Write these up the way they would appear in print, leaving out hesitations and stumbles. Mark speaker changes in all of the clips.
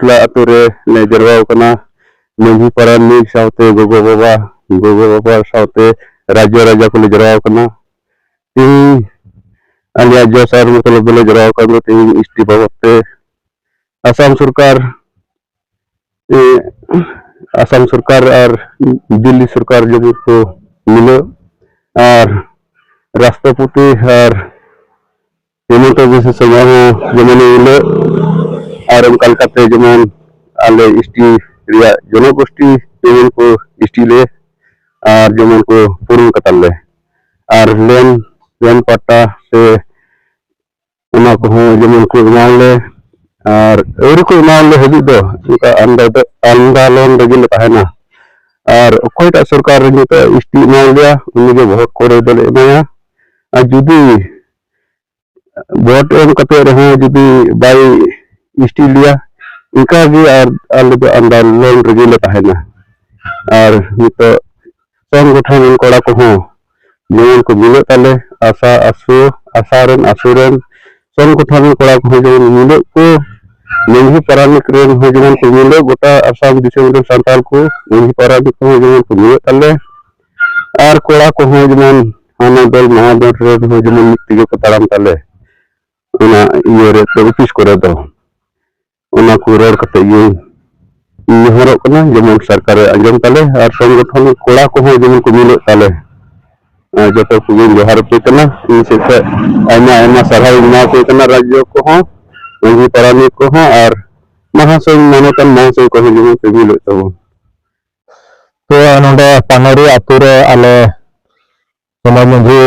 Speaker 1: Ature le jarwa kana Manghi Paramik saute gogo baba saute raja ko le jarwa kana ting alia josar मतलब बोले जरा कर ting istifa waktu eh, Asam Surkar और दिल्ली सरकार जब को मिले और राष्ट्रपति और हेमंत बिस्व शर्मा जमन मिले और कलकत्ते जमन आले इष्टि रिया जनगोष्ठी जमन को इष्टि ले और जमन को पूर्ण कतल ले और लेन पट्टा से उना को जमन को मान ले और को मान ले हजू दो उनका आंदोलन रगिल तहना और कोईटा सरकार नितो इष्टि मान लिया उनके बहुत कोरे दल एमाया और जुदी वोट एम कते रहे जुदी बाई इष्टि लिया इनका भी और आले आंदोलन रगिल तहना और नितो संगठन कोड़ा को जमन को मिले ताले आसारन असुरन संगठन कोड़ा को जमन मिले को Manghi Paramik ren hujungan kumile gota asam disem santal ko Manghi Paramik ko hujungan kumile talle ar kola ko hujungan hana dol mahadol ren hujungan tiga kataram talle una iore office kore do una ko ror kate ye horok kana jeman sarkar anjam talle ar sanggothan kola ko hujungan kumile talle joto kugen johar pe kana ini se ayma sarhai na pe kana rajyo ko Manghi Paramik ko और महासंघ मानोतन महासंघ को जमन पे मिले तो नोंडे पानोरी आतुरे आले समाज मंझी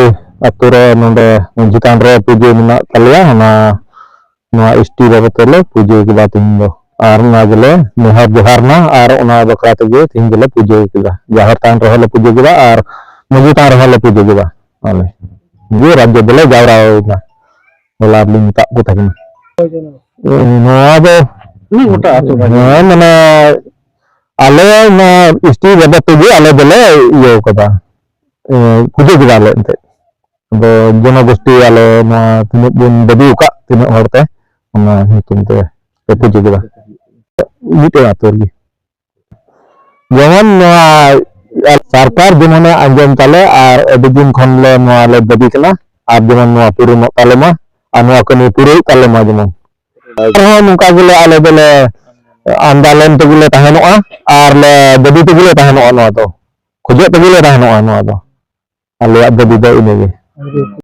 Speaker 1: आतुरे नोंडे मंझी कान रे पूजे मेना तलिया ना नोआ इष्टि बाबतले पूजे के बात हिंदो और ना गले नेहर जोहार ना और ओना बकरा तगे थिन गले पूजे केदा जहर तान रहले पूजे केदा और मंझी तान रहले पूजे केदा आले ये राज्य बले जावरा ना बोला लिंग ता को थाकिन नोआ दो नहीं गोटा आतो माने आले ना इष्टि बाबत तगे आले बले यो कदा पूजे केदा आले एंते दो जनगोष्ठी आले ना तिने दिन बदी उका तिने हरते ना हितुम ते पूजे केदा मिटे आतो गी जेमन सरकार जेमन आंजम ताले और अभी दिन खन ले नोआ ले बदी कना आप जेमन नोआ पूर्ण ताले मा आनवा कने पूरे ताले मा जेमन नुका गले आले बले आंदोलन तगले तहनोआ और ले बदी तगले तहनोआ नोआ तो खोजे तगले तहनोआ नोआ तो आले बदी दो इनेगे